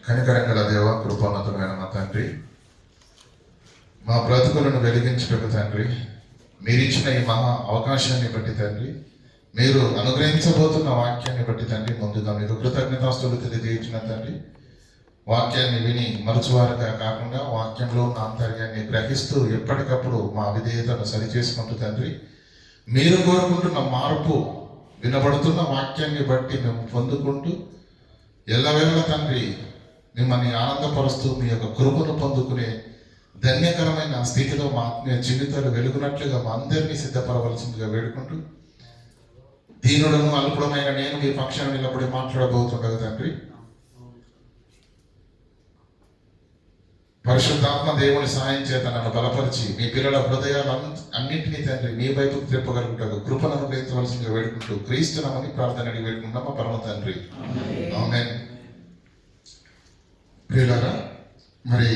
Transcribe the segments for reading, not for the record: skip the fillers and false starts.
కనికరంగల దేవ, కృపోన్నతమైన మా తండ్రి, మా బ్రతుకులను వెలిగించుటకు తండ్రి, మీరిచ్చిన ఈ మహా అవకాశాన్ని బట్టి తండ్రి, మీరు అనుగ్రహించబోతున్న వాక్యాన్ని బట్టి తండ్రి, ముందుగా మీకు కృతజ్ఞతాస్తులు తెలియజేయించిన తండ్రి, వాక్యాన్ని విని మరచువారుగా కాకుండా వాక్యంలో ఉన్న ఆంతర్యాన్ని గ్రహిస్తూ ఎప్పటికప్పుడు మా విధేయతను సరిచేసుకుంటూ తండ్రి, మీరు కోరుకుంటున్న మార్పు వినబడుతున్న వాక్యాన్ని బట్టి మేము పొందుకుంటూ ఎల్లవేళ తండ్రి మిమ్మల్ని ఆనందపరుస్తూ మీ యొక్క కృపను పొందుకునే ధన్యకరమైన స్థితిలో మా ఆత్మీయ జీవితాలు వెలుగునట్లుగా మా అందరినీ సిద్ధపడవలసిందిగా వేడుకుంటూ, దీనుడను అల్పుడమైన నేను మీ పక్షాన్ని నిలబడి మాట్లాడబోతుండగా తండ్రి, పరిశుద్ధాత్మ దేవుని సహాయం చేత నన్ను బలపరిచి మీ పిల్లల హృదయాలు అన్నింటినీ తండ్రి మీ వైపుకు తిప్పగలుగుతాడు కృపను అనుగ్రహించవలసిందిగా వేడుకుంటూ క్రీస్తునామని ప్రార్థన అడిగి వేడుకుంటాం మా పరమ తండ్రి, ఆమేన్. ప్రియులారా, మరి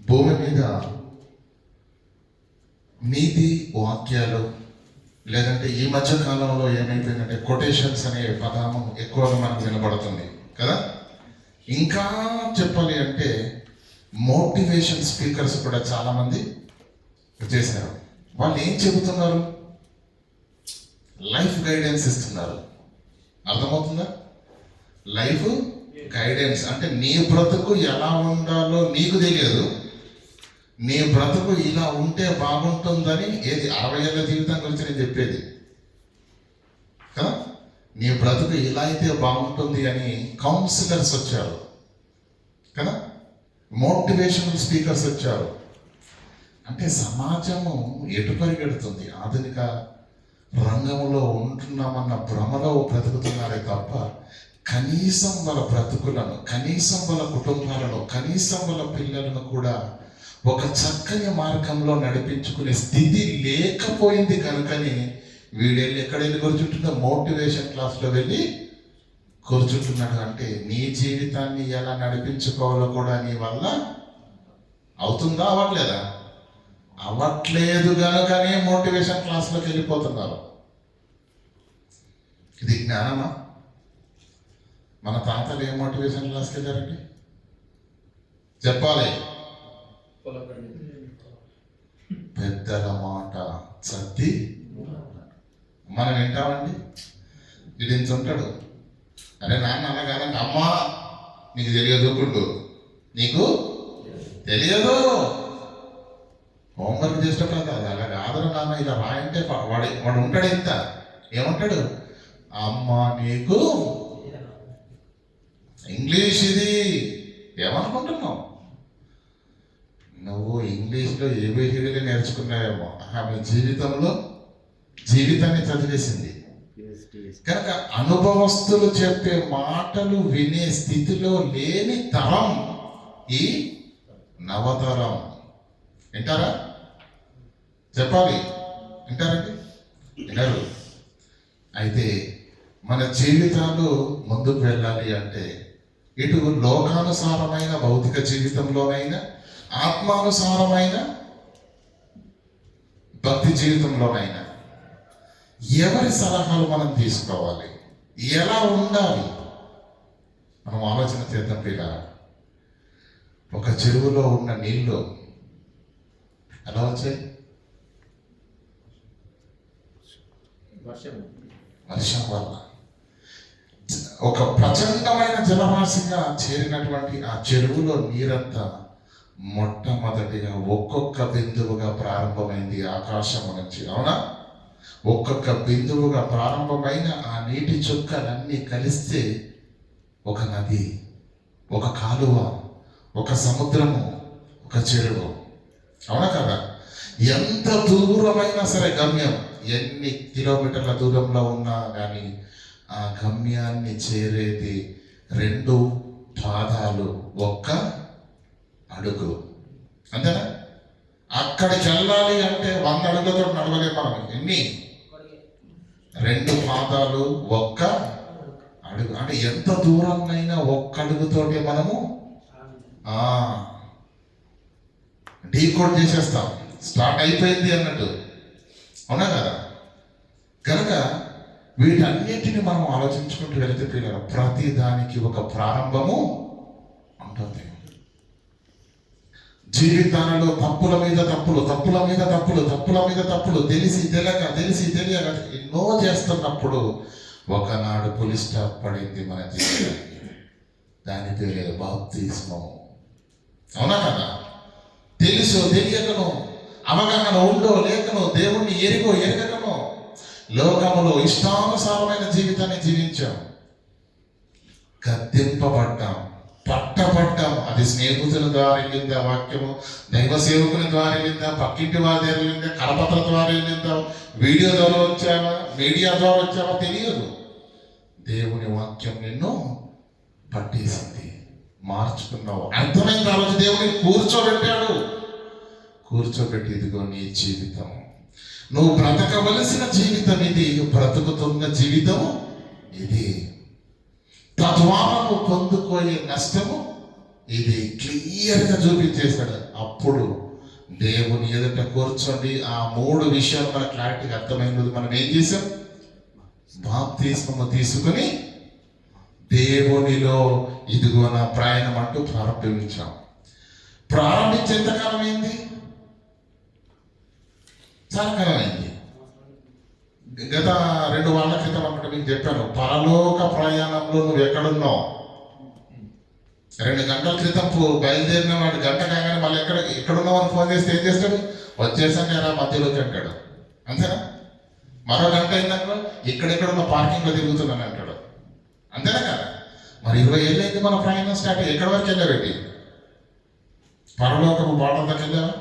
భూమి మీద నీతి వాక్యాలు లేదంటే ఈ మధ్య కాలంలో ఏమైపోయిందంటే కొటేషన్స్ అనే పదము ఎక్కువగా మనకు వినబడుతుంది కదా. ఇంకా చెప్పాలి అంటే మోటివేషన్ స్పీకర్స్ కూడా చాలా మంది చేశారు. వాళ్ళు ఏం చెబుతున్నారు? లైఫ్ గైడెన్స్ ఇస్తున్నారు. అర్థమవుతుందా? లైఫ్ గైడెన్స్ అంటే నీ బ్రతుకు ఎలా ఉండాలో నీకు తెలియదు, నీ బ్రతుకు ఇలా ఉంటే బాగుంటుందని. ఏది 60 ఏళ్ళ జీవితం గురించి నేను చెప్పేది కదా. నీ బ్రతుకు ఇలా అయితే బాగుంటుంది అని కౌన్సిలర్స్ వచ్చారు కదా, మోటివేషనల్ స్పీకర్స్ వచ్చారు. అంటే సమాజము ఎటు పరిగెడుతుంది? ఆధునిక రంగంలో ఉంటున్నామన్న భ్రమలో బ్రతుకుతున్నారే తప్ప కనీసం వాళ్ళ బ్రతుకులను, కనీసం వాళ్ళ కుటుంబాలను, కనీసం వాళ్ళ పిల్లలను కూడా ఒక చక్కని మార్గంలో నడిపించుకునే స్థితి లేకపోయింది. కనుకని వీడెళ్ళి ఎక్కడెళ్ళి కూర్చుంటుందో మోటివేషన్ క్లాస్లో వెళ్ళి కూర్చుంటున్నాడు. అంటే నీ జీవితాన్ని ఎలా నడిపించుకోవాలో కూడా నీ వల్ల అవుతుందా? అవ్వట్లేదా? అవ్వట్లేదు కనుకనే మోటివేషన్ క్లాస్లోకి వెళ్ళిపోతున్నారు. ఇది జ్ఞానమా? మన తాతలు ఏ మోటివేషన్ క్లాస్కి వెళ్ళారండి? చెప్పాలి. పెద్దల మాట సర్ది మనం వింటామండి. వీడించి ఉంటాడు, అరే నాన్న అలా కాదండి, అమ్మా నీకు తెలియదు, గుడ్డు నీకు తెలియదు, హోంవర్క్ చేసేటప్పుడు కాదు, అలా కాదురా నాన్న ఇలా రాయంటే వాడు ఉంటాడు. ఇంత ఏమంటాడు? అమ్మ నీకు ఇంగ్లీష్ ఇది ఏమనుకుంటున్నావు నువ్వు? ఇంగ్లీష్లో ఏబిసిడీలు నేర్చుకున్నావేమో, ఆమె జీవితాన్ని చదివేసింది. కనుక అనుభవస్తులు చెప్పే మాటలు వినే స్థితిలో లేని తరం ఈ నవతరం. వింటారా? చెప్పాలి. వింటారండి? వినరు. అయితే మన జీవితాలు ముందుకు వెళ్ళాలి అంటే ఇటు లోకానుసారమైన భౌతిక జీవితంలోనైనా, ఆత్మానుసారమైన భక్తి జీవితంలోనైనా ఎవరి సలహాలు మనం తీసుకోవాలి? ఎలా ఉండాలి? మనం ఆలోచన చేద్దాం పిల్లరా. ఒక చెరువులో ఉన్న నీళ్ళు ఎలా వచ్చాయి? వర్షం వల్ల. ఒక ప్రచండమైన జలరాశిగా చేరినటువంటి ఆ చెరువులో నీరంతా మొట్టమొదటిగా ఒక్కొక్క బిందువుగా ప్రారంభమైంది ఆకాశము నుంచి. అవునా? ఒక్కొక్క బిందువుగా ప్రారంభమైన ఆ నీటి చుక్కలన్నీ కలిస్తే ఒక నది, ఒక కాలువ, ఒక సముద్రము, ఒక చెరువు. అవునా కదా? ఎంత దూరమైనా సరే గమ్యం, ఎన్ని కిలోమీటర్ల దూరంలో ఉన్నా కానీ ఆ గమ్యాన్ని చేరేది 2 పాదాలు, ఒక్క అడుగు. అంతేనా? అక్కడికి వెళ్ళాలి అంటే 100 అడుగులతో నడవలే మనం. ఎన్ని? 2 పాదాలు, ఒక్క అడుగు. అంటే ఎంత దూరాన్నైనా ఒక్క అడుగుతోటి మనము డీకోడ్ చేసేస్తాం. స్టార్ట్ అయిపోయింది అన్నట్టు. అవునా కదా? కనుక వీటన్నిటిని మనం ఆలోచించుకుంటూ వెళితే పిల్లలు ప్రతి దానికి ఒక ప్రారంభము ఉంటుంది. జీవితాలలో తప్పుల మీద తప్పులు, తప్పుల మీద తప్పులు, తప్పుల మీద తప్పులు, తెలిసి తెలియక ఎన్నో చేస్తున్నప్పుడు ఒకనాడు పులి స్టాప్ పడింది మన జీవితానికి. దాని పేరే బాప్తిస్మం. అవునా కదా? తెలుసో తెలియకను, అవగాహన ఉండో లేకను, దేవుణ్ణి ఎరగకను లోకములో ఇష్టానుసారమైన జీవితాన్ని జీవించాం. గద్దెంపబడ్డాం, పట్టబడ్డాం. అది స్నేహితుల ద్వారా వెళ్ళిందా వాక్యము, దైవ సేవకుల ద్వారా వెళ్ళిందా, పక్కింటి వారి దగ్గర వెళ్ళిందా, కరపత్ర ద్వారా వెళ్ళిందా, వీడియో ద్వారా వచ్చావా, మీడియా ద్వారా వచ్చావా తెలియదు. దేవుని వాక్యం నిన్ను పట్టేసింది, మార్చుకున్నావు. అర్థమైంది. ఆ రోజు దేవుని కూర్చోబెట్టి ఇదిగో నీ జీవితం, నువ్వు బ్రతకవలసిన జీవితం ఇది, బ్రతుకుతున్న జీవితం ఇది, తద్వారా నువ్వు పొందుకోయే నష్టము ఇది క్లియర్గా చూపించేశాడు. అప్పుడు దేవుని ఎదుట కూర్చోండి. ఆ 3 విషయాలు మన క్లారిటీగా అర్థమైనది. మనం ఏం చేసాం? బాప్తిస్మము తీసుకుని దేవునిలో ఇదిగో నా ప్రయాణం అంటూ ప్రారంభించాం. ప్రారంభించి ఎంతకాలం అయింది? చాలా కాలం అయింది. గత 2 వారాల క్రితం అన్నట్టు మీకు చెప్పాను, పరలోక ప్రయాణంలో నువ్వు ఎక్కడున్నావు. 2 గంటల క్రితం బయలుదేరిన వాడు గంట కాగానే మళ్ళీ ఎక్కడున్నావు అని ఫోన్ చేస్తే ఏం చేస్తాడు? వచ్చేసాను ఎలా మధ్యలోకి అంటాడు. అంతేనా? మరో గంట అయిందనుకో ఎక్కడెక్కడున్న పార్కింగ్లో తిరుగుతున్నాను అంటాడు. అంతేనా కదా? మరి 20 ఏళ్ళు అయింది మన ప్రయాణం స్టార్ట్. ఎక్కడి వరకు వెళ్ళావేంటి? పరలోకపు బాటంలోకి వెళ్ళావా?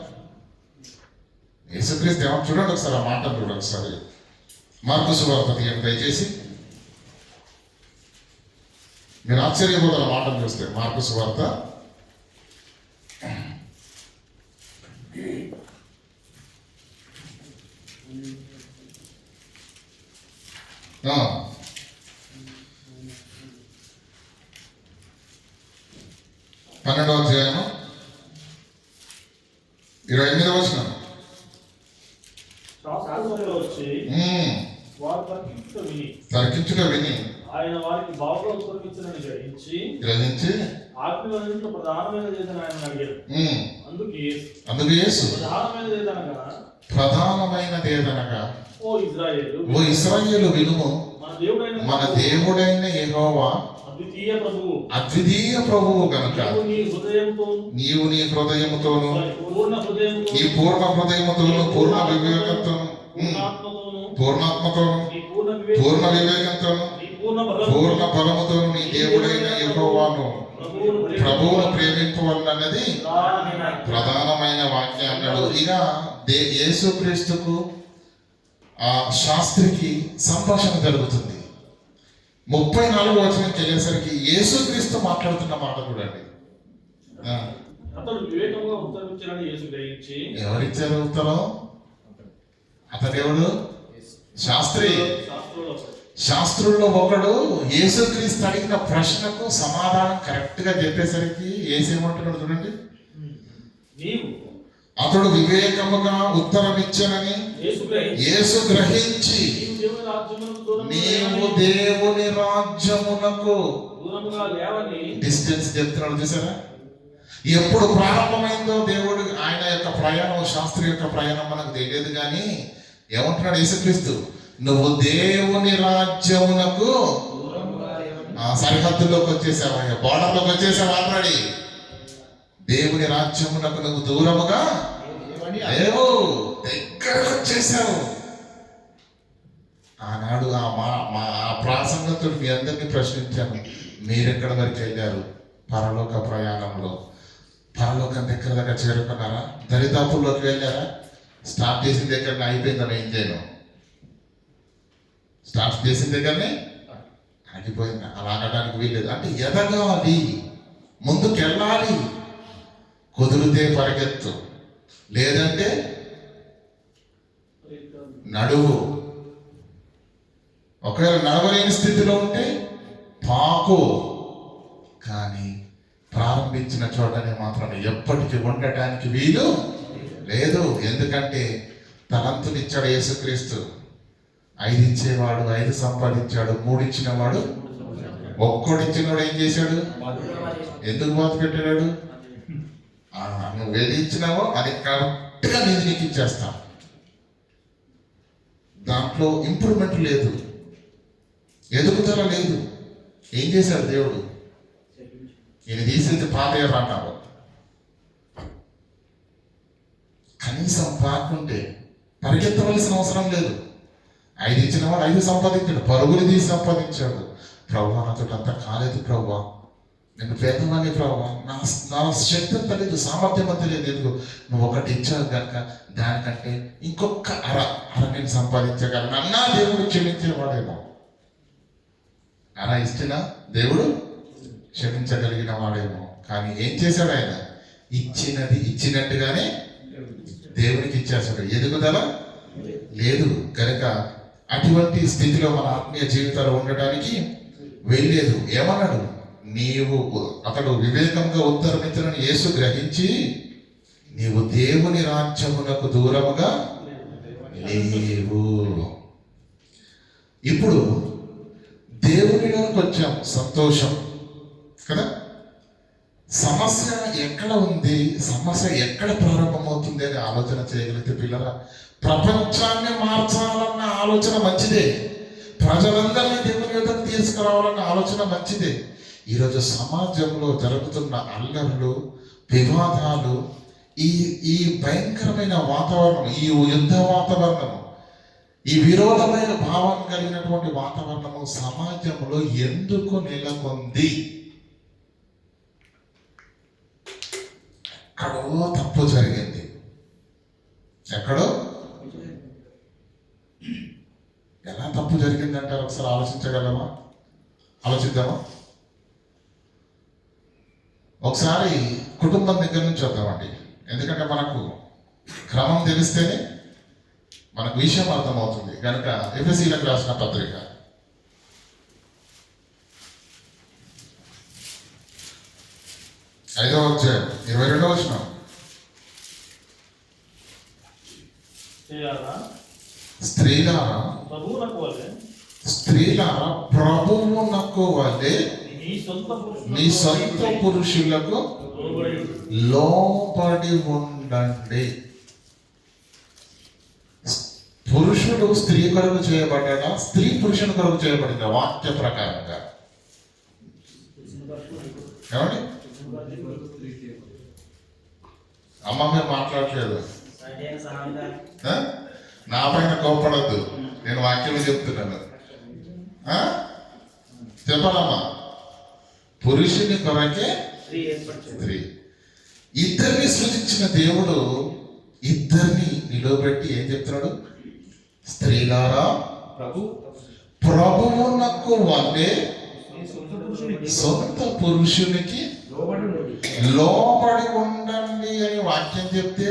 యేసుక్రీస్తు ఏమో చూడండి ఒకసారి, ఆ మాట చూడండి ఒకసారి. మార్కు సువార్త తీయండి దయచేసి. మీరు ఆశ్చర్యపోతారు ఆ మాటను చూస్తే. మార్కు సువార్త 12వ అధ్యాయము 28వ వచనం. తర్కించుట విని ఆయన వారికి బావుగా ఉత్తరమిచ్చినని గ్రహించి ఆజ్ఞలన్నింటిలో ప్రధానమైనది ఏదని ఆయన అడిగారు. అందుకే యేసు ప్రధానమైనది ఏదనగా, ఓ ఇశ్రాయేలు వినుము, మన దేవుడైన యెహోవా అద్వితీయ ప్రభువు గనుక నీవు నీ హృదయముతోను, నీ పూర్ణ హృదయముతోను, పూర్ణ వివేకంతోను, పూర్ణాత్మతోను, పూర్ణ వివేకంతోను, పూర్ణ బలముతోను నీ దేవుడైన యెహోవాను ప్రభువును ప్రేమింపవలనన్నది ప్రధానమైన వాక్యం అన్నాడు. ఇక యేసుక్రీస్తుకు ఆ శాస్త్రికి సంభాషణ జరుగుతుంది. 34వ వచనంకి వెళ్ళేసరికి యేసుక్రీస్తు మాట్లాడుతున్న మాట చూడండి. ఎవరిచ్చారు ఉత్తరం? అతడెవడు? శాస్త్రి. శాస్త్రుల్లో ఒకడు యేసుక్రీస్తు అడిగిన ప్రశ్నకు సమాధానం కరెక్ట్ గా చెప్పేసరికి ఏసేమంటున్నాడు చూడండి. అతడు వివేకముగా ఉత్తరం ఇచ్చానని యేసు గ్రహించి నీవు దేవుని రాజ్యమునకు డిస్టెన్స్ చెప్తున్నాడు. చూసారా? ఎప్పుడు ప్రారంభమైందో దేవుడు ఆయన యొక్క ప్రయాణం, శాస్త్రి యొక్క ప్రయాణం మనకు తెలియదు. కానీ ఏమంటున్నాడు యేసుక్రీస్తు? నువ్వు దేవుని రాజ్యమునకు సరిహద్దులోకి వచ్చేసావా, బోర్డర్లోకి వచ్చేసావా ఆల్రెడీ. దేవుని రాజ్యమునకు నువ్వు దూరముగా లేవు, దగ్గరకు వచ్చేసావు. ఆనాడు ఆ ప్రాసంగంతో మీ అందరినీ ప్రశ్నించాను, మీరెక్కడ వరకు వెళ్ళారు పరలోక ప్రయాణంలో? పరలోకం దగ్గర చేరుకున్నారా? దరిదాపుల్లోకి వెళ్ళారా? స్టార్ట్ చేసిన దగ్గరనే అయిపోయిందని ఏం చేయను. స్టార్ట్ చేసిన దగ్గరనే ఆగిపోయింది. అలా అనడానికి వీల్లేదు. అంటే ఎదగాలి, ముందుకెళ్ళాలి. కుదిరితే పరిగెత్తు, లేదంటే నడువు. ఒకవేళ నడవలేని స్థితిలో ఉంటే పాకు. కానీ ప్రారంభించిన చోటనే మాత్రం ఎప్పటికీ ఉండటానికి వీలు లేదు. ఎందుకంటే తలంతునిచ్చాడు యేసుక్రీస్తు. 5 ఇచ్చేవాడు 5 సంపాదించాడు, 3 ఇచ్చినవాడు ఒక్కడు ఇచ్చినవాడు ఏం చేశాడు? ఎందుకు బాధ పెట్టాడు? నువ్వు ఏది ఇచ్చినావో అది కరెక్ట్గా నీకు ఇచ్చేస్తా. దాంట్లో ఇంప్రూవ్మెంట్ లేదు, ఎదుగుదల లేదు. ఏం చేశాడు దేవుడు? ఈయన తీసేది పాతయ్యారు అన్నాడు. కనీసం పాకుంటే పరిగెత్తవలసిన అవసరం లేదు. 5 ఇచ్చిన వాడు 5 సంపాదించాడు, పరుగులు తీసి సంపాదించాడు. ప్రభువా నాతో అంతా కాలేదు ప్రభువా, నేను పేదవాణ్ణి ప్రభువా, నా శక్తి అంత లేదు, సామర్థ్యం అంత లేదు. ఎందుకు నువ్వు ఒకటి ఇచ్చావు కనుక దానికంటే ఇంకొక అర నేను సంపాదించగలను అన్నా దేవుడు క్షమించేవాడేమో. అర ఇచ్చినా దేవుడు క్షమించగలిగిన వాడేమో. కానీ ఏం చేశాడు ఆయన? ఇచ్చినది ఇచ్చినట్టుగానే దేవునికి ఇచ్చేసాడు. ఎదుగుదల లేదు కనుక అటువంటి స్థితిలో మన ఆత్మీయ జీవితాలు ఉండడానికి వెళ్ళలేదు. ఏమన్నాడు? అతడు వివేకంగా ఉత్తరమిత్రుని యేసు గ్రహించి, నీవు దేవుని రాజ్యమునకు దూరముగా లేవు. ఇప్పుడు దేవునిలోకి వచ్చాం, సంతోషం కదా. సమస్య ఎక్కడ ఉంది, సమస్య ఎక్కడ ప్రారంభమవుతుంది అని ఆలోచన చేయగలిగితే పిల్లల, ప్రపంచాన్ని మార్చాలన్న ఆలోచన మంచిదే, ప్రజలందరినీ దేవుని యొద్దకు తీసుకురావాలన్న ఆలోచన మంచిదే. ఈరోజు సమాజంలో జరుగుతున్న అల్లర్లు, వివాదాలు, ఈ భయంకరమైన వాతావరణం, ఈ యుద్ధ వాతావరణము, ఈ విరోధమైన భావం కలిగినటువంటి వాతావరణము సమాజంలో ఎందుకు నెలకొంది? ఎక్కడో తప్పు జరిగింది. ఎక్కడో ఎలా తప్పు జరిగిందంటారు? ఒకసారి ఆలోచించగలమా? ఆలోచిద్దామా? ఒకసారి కుటుంబం దగ్గర నుంచి వద్దామండి. ఎందుకంటే మనకు క్రమం తెలిస్తేనే మనకు విషయం అర్థమవుతుంది. కనుక ఎఫెసీలకు రాసిన పత్రిక 5వ అధ్యాయం 22వ వచనం. స్త్రీలారా ప్రభువునకు వలె మీ సొంత పురుషులకు లోబడి ఉండండి. పురుషుడు స్త్రీ కొరకు చేయబడ్డా, స్త్రీ పురుషుని కొరకు చేయబడింది వాక్య ప్రకారంగా. ఏమండి అమ్మ మీరు మాట్లాడలేదు, నా పైన కోపడద్దు, నేను వాక్యమే చెప్తున్నాను. చెప్పాలమ్మా, పురుషుని కొరకే స్త్రీ. ఇద్దరిని సృజించిన దేవుడు ఇద్దరిని నిలబెట్టి ఏం చెప్తున్నాడు? స్త్రీలారా ప్రభువునకు వలె సొంత పురుషునికి లోబడి ఉండండి అని వాక్యం చెప్తే,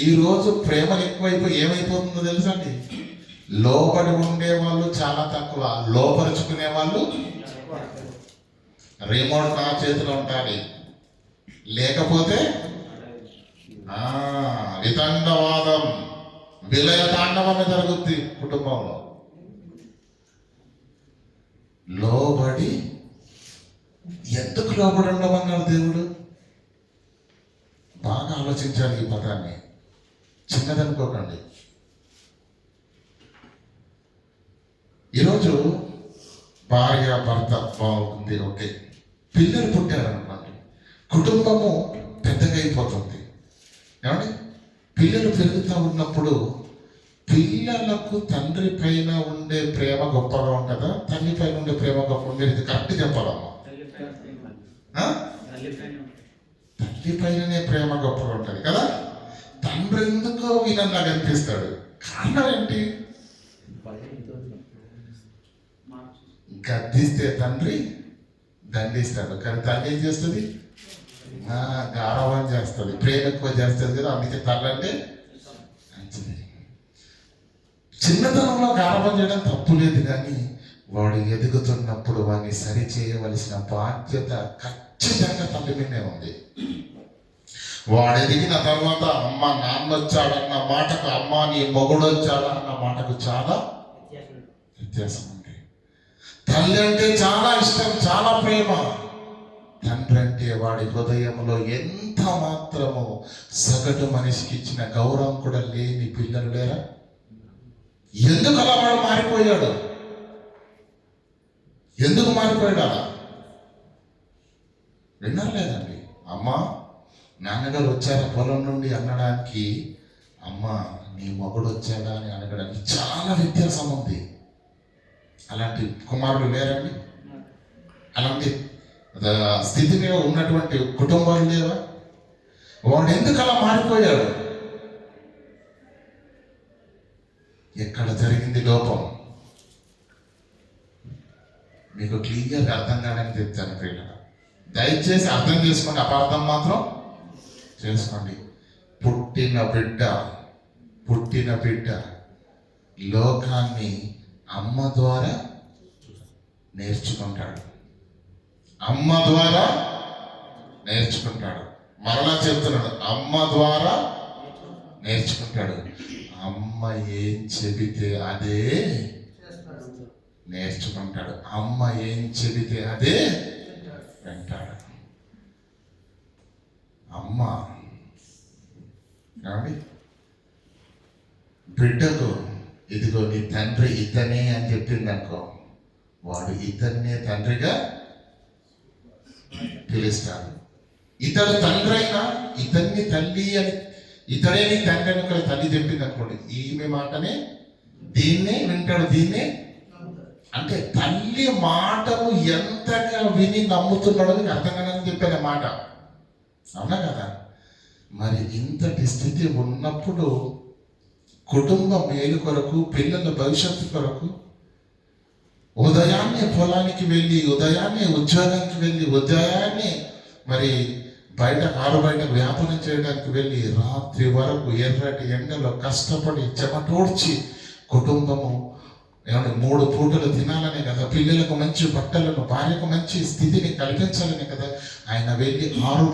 ఈ రోజు ప్రేమలు ఎక్కువైపోయి ఏమైపోతుందో తెలుసా అండి? లోబడి ఉండే వాళ్ళు చాలా తక్కువ, లోపరుచుకునే వాళ్ళు. రిమోట్ నా చేతిలో ఉండాలి, లేకపోతే వితండవాదం, విలయ తాండవమే జరుగుద్ది కుటుంబంలో. లోబడి ఎందుకు లోబడి ఉండమన్నాడు దేవుడు? బాగా ఆలోచించాలి ఈ పదాన్ని, చిన్నదనుకోకండి. ఈరోజు భార్య భర్త బాగుంది, ఓకే, పిల్లలు పుట్టారనుకోండి, కుటుంబము పెద్దగా అయిపోతుంది. ఏమండి, పిల్లలు పెరుగుతూ ఉన్నప్పుడు పిల్లలకు తండ్రి పైన ఉండే ప్రేమ గొప్పగా ఉంటుందా, తల్లి పైన ఉండే ప్రేమ గొప్ప ఉండేది? కరెక్ట్ చెప్పాలమ్మా. తల్లి పైననే ప్రేమ గొప్పగా ఉంటుంది కదా. తండ్రి ఎందుకో వినంగా కనిపిస్తాడు. కారణం ఏంటి? గద్దిస్తే తండ్రి దండిస్తాడు, కానీ తల్లి ఏం చేస్తుంది? గారవం చేస్తుంది, ప్రేమ ఎక్కువ చేస్తుంది కదా. అందుకే తల్లి అంటే మంచిది. చిన్నతనంలో గారవం చేయడం తప్పు లేదు, కానీ వాడు ఎదుగుతున్నప్పుడు వాడిని సరి చేయవలసిన బాధ్యత ఖచ్చితంగా తల్లి మీదే ఉంది. వాడు ఎదిగిన తర్వాత అమ్మ నాన్న వచ్చాడన్న మాటకు, అమ్మ నీ మొగుడు వచ్చాడా అన్న మాటకు చాలా వ్యత్యాసం ఉంది. తల్లి అంటే చాలా ఇష్టం, చాలా ప్రేమ. తండ్రి అంటే వాడి హృదయంలో ఎంత మాత్రము సగటు మనిషికి ఇచ్చిన గౌరవం కూడా లేని పిల్లలు లేరా? ఎందుకు అలా వాడు మారిపోయాడు? ఎందుకు మారిపోయాడు అలా? విన్నారు లేదండి? అమ్మ నాన్నగారు వచ్చారా పొలం నుండి అనడానికి, అమ్మ నీ మొగుడు వచ్చాడా అని అడగడానికి చాలా వ్యత్యాసం ఉంది. అలాంటి కుమారులు లేరండి? అలాంటి స్థితి మీద ఉన్నటువంటి కుటుంబాలు లేవా? వాడు ఎందుకు అలా మారిపోయాడు? ఎక్కడ జరిగింది లోపం? మీకు క్లియర్గా అర్థం కాదని చెప్తాను పిల్లలు. దయచేసి అర్థం చేసుకోండి, అపార్థం మాత్రం చేసుకోండి. పుట్టిన బిడ్డ లోకాన్ని అమ్మ ద్వారా నేర్చుకుంటాడు. అమ్మ ద్వారా నేర్చుకుంటాడు. మరలా చెప్తున్నాడు, అమ్మ ద్వారా నేర్చుకుంటాడు. అమ్మ ఏం చెబితే అదే నేర్చుకుంటాడు. అమ్మ ఏం చెబితే అదే వింటాడు. అమ్మ ఏమండి బిడ్డకు ఇదిగో నీ తండ్రి ఇతనే అని చెప్పింది అనుకో, వాడు ఇతన్నే తండ్రిగా పిలుస్తాడు. ఇతడు తండ్రి అయినా ఇతన్ని తల్లి అని, ఇతడే నీ తండ్రి అని ఒక తల్లి చెప్పింది అనుకోండి, ఈమె మాటనే దీన్నే వింటాడు. దీన్నే అంటే తల్లి మాటను ఎంతగా విని నమ్ముతున్నాడో నీకు అర్థం కాదని చెప్పాను మాట. అవునా కదా? మరి ఇంతటి స్థితి ఉన్నప్పుడు కుటుంబ మేలు కొరకు, పిల్లల భవిష్యత్తు కొరకు ఉదయాన్నే పొలానికి వెళ్ళి, ఉదయాన్నే ఉద్యోగానికి వెళ్ళి, ఉదయాన్నే మరి కారు బయట వ్యాపారం చేయడానికి వెళ్ళి, రాత్రి వరకు ఎర్రటి ఎండలో కష్టపడి చెమటోడ్చి కుటుంబము 3 పూటలు తినాలనే కదా, పిల్లలకు మంచి బట్టలను, భార్యకు మంచి స్థితిని కల్పించాలనే కదా ఆయన వెళ్ళి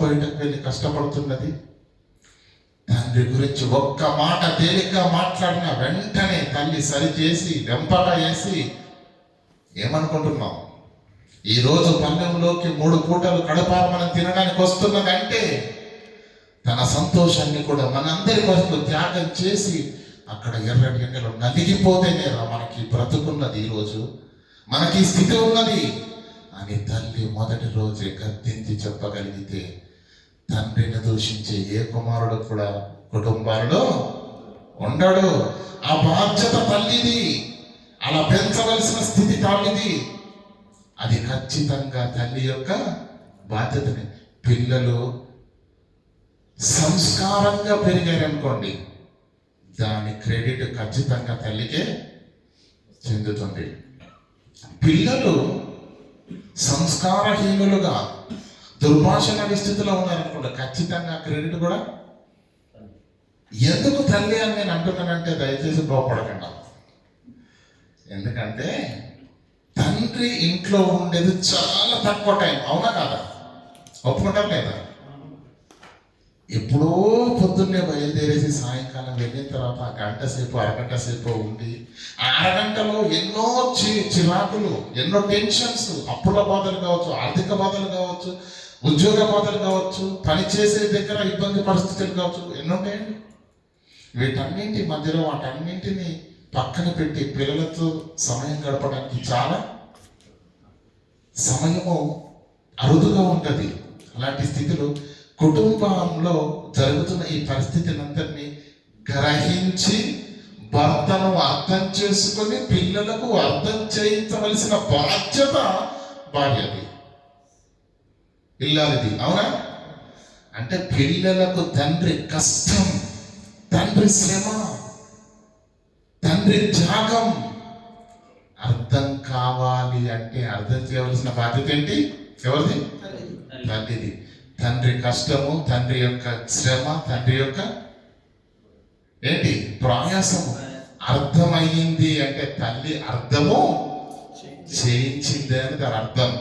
బయటకు వెళ్ళి కష్టపడుతున్నది. తండ్రి గురించి ఒక్క మాట తేలిగ్గా మాట్లాడిన వెంటనే తల్లి సరిచేసి వెంపగా వేసి ఏమనుకుంటున్నాం? ఈరోజు పల్లెంలోకి 3 పూటలు కడపార మనం తినడానికి వస్తున్నదంటే తన సంతోషాన్ని కూడా మనందరి కోసం త్యాగం చేసి అక్కడ ఎర్రటి ఎండలో నలిగిపోతేనేరా మనకి బ్రతుకున్నది, ఈరోజు మనకి స్థితి ఉన్నది అని తల్లి మొదటి రోజే గద్దించి చెప్పగలిగితే తండ్రిని దూషించే ఏ కుమారుడు కూడా కుటుంబాల్లో ఉండడు. ఆ బాధ్యత తల్లిది, అలా పెంచవలసిన స్థితి తల్లిది. అది ఖచ్చితంగా తల్లి యొక్క బాధ్యతని. పిల్లలు సంస్కారంగా పెరిగారనుకోండి, దాని క్రెడిట్ ఖచ్చితంగా తల్లికే చెందుతుంది. పిల్లలు సంస్కారహీనులుగా దుర్భాషణ స్థితిలో ఉన్నారనుకోండి, ఖచ్చితంగా క్రెడిట్ కూడా ఎందుకు తల్లి అని నేను అంటున్నానంటే దయచేసి కోపడకండి. ఎందుకంటే తండ్రి ఇంట్లో ఉండేది చాలా తక్కువ టైం. అవునా కాదా? ఒప్పుకుంటారు లేదా? ఎప్పుడో పొద్దున్నే బయలుదేరేసి సాయంకాలం వెళ్ళిన తర్వాత గంట సేపు అరగంట సేపు ఉండి, అరగంటలో ఎన్నో చిరాకులు, ఎన్నో టెన్షన్స్, అప్పుల బాధలు కావచ్చు, ఆర్థిక బాధలు కావచ్చు, ఉద్యోగ బాధలు కావచ్చు, పని చేసే దగ్గర ఇబ్బంది పరిస్థితులు కావచ్చు, ఎన్నో ఉంటాయండి. వీటన్నింటి మధ్యలో వాటన్నింటినీ పక్కన పెట్టి పిల్లలతో సమయం గడపడానికి చాలా సమయము అరుదుగా ఉంటుంది. అలాంటి స్థితిలో కుటుంబంలో జరుగుతున్న ఈ పరిస్థితిని అందరినీ గ్రహించి భర్తను అర్థం చేసుకొని పిల్లలకు అర్థం చేయించవలసిన బాధ్యత భార్యది, ఇల్లాలిది. అవునా? అంటే పిల్లలకు తండ్రి కష్టం, తండ్రి శ్రమ, తండ్రి త్యాగం అర్థం కావాలి అంటే అర్థం చేయవలసిన బాధ్యత ఏంటి? ఎవరిది? తల్లిది. తండ్రి కష్టము, తండ్రి యొక్క శ్రమ, తండ్రి యొక్క ఏంటి ప్రయాసము అర్థమయ్యింది అంటే తల్లి అర్థము చేయించింది అని దాని అర్థం.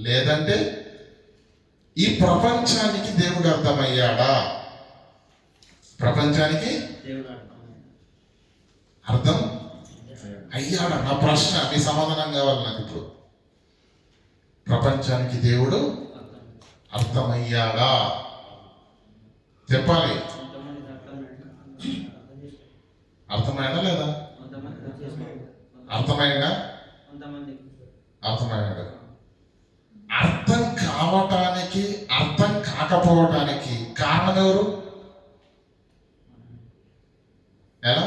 లేదంటే ఈ ప్రపంచానికి దేవుడు అర్థమయ్యాడా? ప్రపంచానికి అర్థం అయ్యాడా? నా ప్రశ్న, మీ సమాధానం కావాలి నాకు ఇప్పుడు. ప్రపంచానికి దేవుడు అర్థమయ్యాడా? చెప్పాలి. అర్థమైనా లేదా? అర్థమైనా? అర్థమయ్యాడు. అర్థం కావటానికి, అర్థం కాకపోవటానికి కారణం ఎవరు? ఎలా?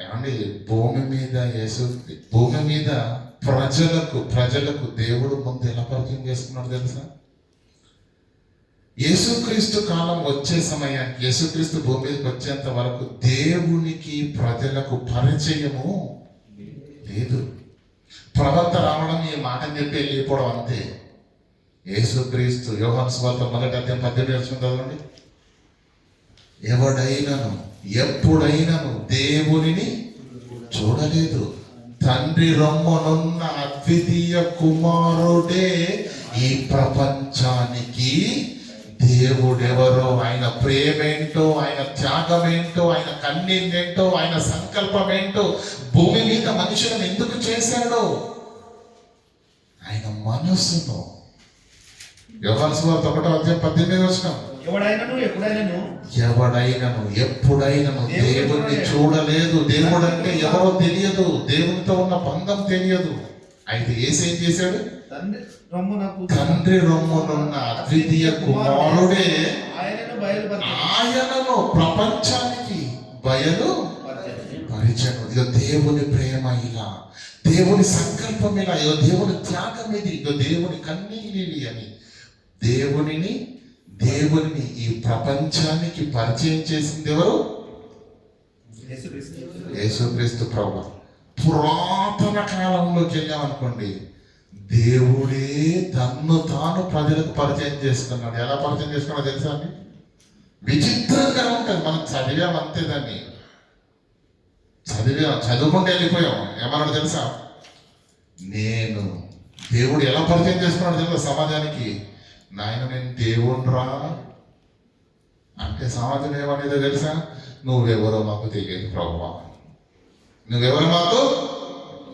ఏమండి, భూమి మీద ప్రజలకు దేవుడు ముందు ఎలా పరిచయం చేసుకున్నాడు తెలుసా? యేసుక్రీస్తు కాలం వచ్చే సమయానికి, యేసుక్రీస్తు భూమి మీదకి వచ్చేంత వరకు దేవునికి ప్రజలకు పరిచయము లేదు. ప్రవక్త రావడం, ఈ మాటని చెప్పి వెళ్ళిపోవడం అంతే. యేసుక్రీస్తు యోహాను సువార్త 1:18 చదవండి. ఎవడైనను ఎప్పుడైనను దేవునిని చూడలేదు, తండ్రి రొమ్మనున్న అద్వితీయ కుమారుడే ఈ ప్రపంచానికి దేవుడెవరో, ఆయన ప్రేమేంటో, ఆయన త్యాగమేంటో, ఆయన కన్నీళ్ళేంటో, ఆయన సంకల్పం ఏంటో, భూమి మీద మనుషులను ఎందుకు చేశాడో, ఆయన మనస్సును. యోహాను సువార్త 1:18 ఎవడైనను ఎప్పుడైనను దేవుణ్ణి చూడలేదు. దేవుడు అంటే ఎవరో తెలియదు, దేవునితో ఉన్న బంధం తెలియదు. అయితే యేసేం చేశాడు? తండ్రి రొమ్మునున్న అద్వితీయ కుమారుడే ఆయనను ప్రపంచానికి బయలుపరిచెను. ఇక దేవుని ప్రేమ ఇలా, దేవుని సంకల్పం ఇలా, ఇక దేవుని త్యాగం ఇది, ఇక దేవుని కన్నీళ్ళు అని దేవునిని ఈ ప్రపంచానికి పరిచయం చేసింది ఎవరు? యేసుక్రీస్తు ప్రభువు. పురాతన కాలంలోకి వెళ్ళామనుకోండి, దేవుడే తన్ను తాను ప్రజలకు పరిచయం చేసుకున్నాడు. ఎలా పరిచయం చేసుకున్నాడో తెలుసా అండి? విచిత్రంగా ఉంటుంది. మనం చదివాం అంతే, దాన్ని చదువుకుంటే వెళ్ళిపోయాం. ఏమన్నాడు తెలుసా? దేవుడు ఎలా పరిచయం చేసుకున్నాడు తెలుసా సమాజానికి? నాయన, నేను దేవుణ్ణిరా అంటే సమాజం ఏమనేదో తెలుసా? నువ్వెవరో మాకు తెలియదు ప్రభువా, నువ్వెవరో మాకు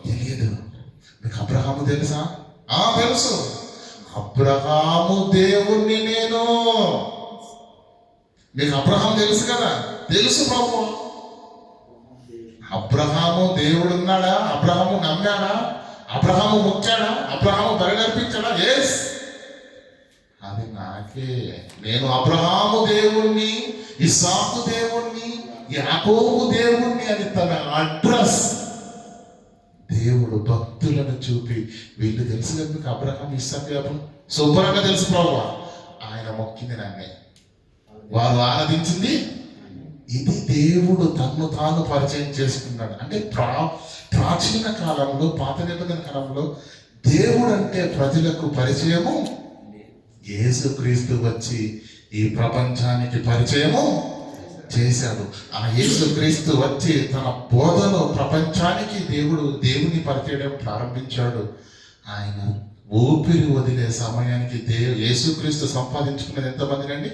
తెలియదు. మీకు అబ్రహాము తెలుసా? తెలుసు. అబ్రహాము దేవుణ్ణి నేను. మీకు అబ్రహాం తెలుసు కదా? తెలుసు ప్రభు. అబ్రహాము దేవుడు ఉన్నాడా? అబ్రహాము నమ్మాడా? అబ్రహాము మొక్కాడా? అబ్రహాము బలినర్పించాడా? ఎస్, అది నాకే. నేను అబ్రహాము దేవుణ్ణి, ఇస్సాకు దేవుణ్ణి, యాకోబు దేవుణ్ణి అని తన అడ్రస్ దేవుడు భక్తులను చూపి, వీళ్ళు తెలుసు కదా మీకు అబ్రహాం, ఇస్సాకు, యాకోబు శుభ్రంగా తెలుసు ప్రభు. ఆయన మొక్కింది నన్నే, వారు ఆరాధించింది ఇది. దేవుడు తన్ను తాను పరిచయం చేసుకున్నాడు. అంటే ప్రాచీన కాలంలో, పాత నిబంధన కాలంలో దేవుడు అంటే ప్రజలకు పరిచయము. యేసుక్రీస్తు వచ్చి ఈ ప్రపంచానికి పరిచయము చేశాడు. ఆ యేసుక్రీస్తు వచ్చి తన బోధలో ప్రపంచానికి దేవుని పరిచయం ప్రారంభించాడు. ఆయన ఊపిరి వదిలే సమయానికి యేసుక్రీస్తు సంపాదించుకున్నది ఎంతమంది అండి?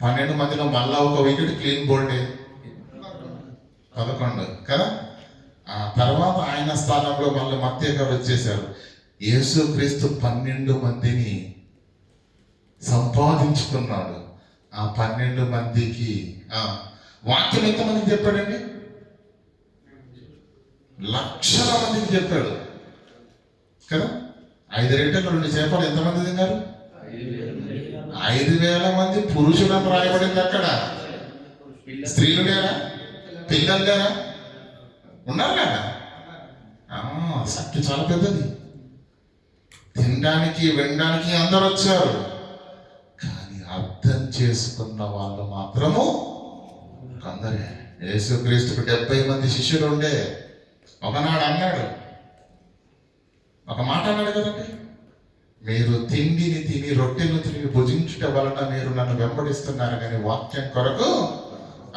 12 మందిలో మళ్ళా ఒక వికెట్ క్లీన్ బోల్డే 11 కదా. ఆ తర్వాత ఆయన స్థానంలో మళ్ళీ మత్తయి గారు వచ్చేసారు. యేసుక్రీస్తు 12 మందిని సంపాదించుకున్నాడు. ఆ 12 మందికి వాక్యం ఎంతమందికి చెప్పాడండి? లక్షల మందికి చెప్పాడు కదా. 5 రొట్టెలు 2 చేపలు ఎంతమంది తిన్నారు? 5,000 మంది పురుషులను రాయబడింది. అక్కడ స్త్రీలు లేరా? పిల్లలు లేరా? ఉన్నారు కదా. సత్యం చాలా పెద్దది. తినడానికి వినడానికి అందరూ వచ్చారు, కానీ అర్థం చేసుకున్న వాళ్ళు మాత్రము కొందరే. యేసుక్రీస్తుకు 70 మంది శిష్యులు ఉండే. ఒకనాడు అన్నాడు, ఒక మాట అన్నాడు కదండి, మీరు తిండిని తిని రొట్టెలు తిని భుజించుట వలన మీరు నన్ను వెంబడిస్తున్నారు, కానీ వాక్యం కొరకు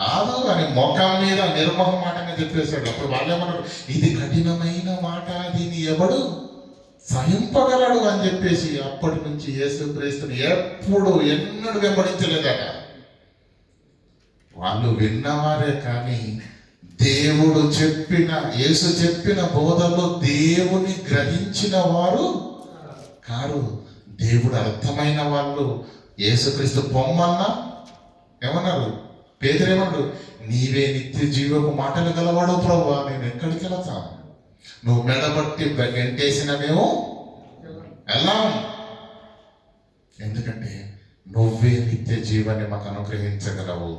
కాదు అని మొఖం మీద నిర్మోహమాటంగా చెప్పేశాడు. అప్పుడు వాళ్ళేమన్నారు, ఇది కఠినమైన మాట, దీన్ని ఎవడు సహింపగలడు అని చెప్పేసి అప్పటి నుంచి యేసుక్రీస్తుని ఎన్నడూ వెంబడించలేదట. వాళ్ళు విన్నవారే కానీ దేవుడు చెప్పిన, యేసు చెప్పిన బోధలో దేవుని గ్రహించిన వారు కారు. దేవుడు అర్థమైన వాళ్ళు యేసుక్రీస్తు పొమ్మన్నా ఏమన్నారు? పేదరేమన్నాడు? నీవే నిత్య జీవపు మాటలు గలవాడు ప్రభువా, నేను ఎక్కడికి వెళతాను? నువ్వు మెడబట్టి గంటేసిన మేము ఎలా? ఎందుకంటే నువ్వే నిత్య జీవాన్ని మాకు అనుగ్రహించగలవు.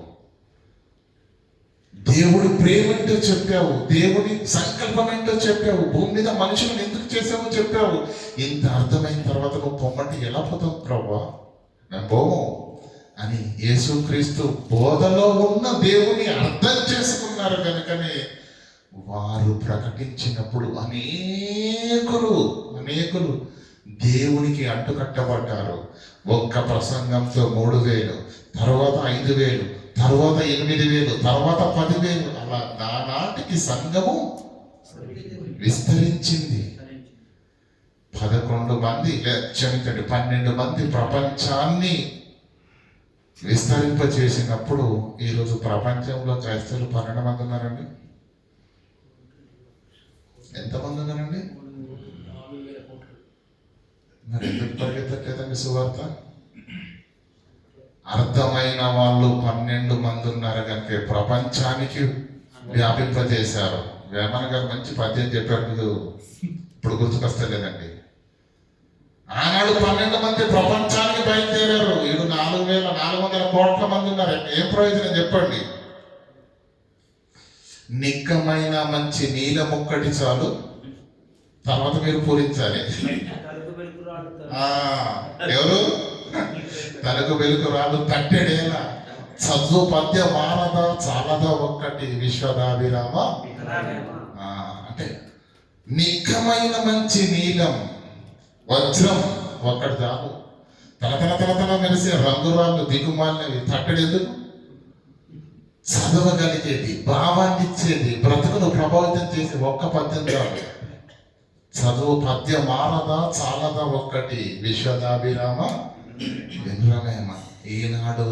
దేవుడి ప్రేమంటూ చెప్పావు, దేవుడి సంకల్పం ఏంటో చెప్పావు, భూమి మీద మనుషులను ఎందుకు చేసావో చెప్పావు. ఇంత అర్థమైన తర్వాత నువ్వు పొమ్మంటే ఎలా పోతావు ప్రభువా? మేము పోము అని యేసుక్రీస్తు బోధలో ఉన్న దేవుని అర్థం చేసుకున్నారు కనుకనే వారు ప్రకటించినప్పుడు అనేకులు దేవునికి అంటుకట్టబడ్డారు. ఒక్క ప్రసంగంతో 3,000, తర్వాత 5,000, తర్వాత 8,000, తర్వాత 10,000, అలా నానాటికి సంఘము విస్తరించింది. 12 మంది ప్రపంచాన్ని విస్తరింపచేసినప్పుడు ఈరోజు ప్రపంచంలో క్రైస్తవులు 12 మంది ఉన్నారండి. ఎంతమంది ఉన్నారండి? మరి ఎందుకు పరిగెత్తట్లేదండి సువార్త? అర్థమైన వాళ్ళు 12 మంది ఉన్నారు కనుక ప్రపంచానికి వ్యాపింపజేశారు. వేమన గారు మంచి పద్యం చెప్పారు, ఇప్పుడు గుర్తుకొస్తలేదండి. ఆనాడు 12 మంది ప్రపంచానికి బయలుదేరారు. ఈడు 4,400 కోట్ల మంది ఉన్నారు. ఏం ప్రయోజనం చెప్పండి? నిక్కమైన మంచి నీలం ఒక్కటి చాలు, తర్వాత మీరు పూరించాలి. ఎవరు? తనకు వెలుగు రాదు తట్టెడేలా, చదువు పద్య మారదా చాలదా ఒక్కటి విశ్వదాభిరామ. అంటే నిక్కమైన మంచి నీలం వజ్రం ఒక్కటి చాలు. తల మెరిసే రంగురాళ్ళు దిగుమాలినవి తట్టడెందుకు? చదవగలిగేది, భావాన్ని ఇచ్చేది, బ్రతుకును ప్రభావితం చేసే ఒక్క పద్యం చాలు. చదువు పద్య మారదా చాలదా ఒక్కటి విశ్వదాభిరామ వినురమేమ. ఈనాడు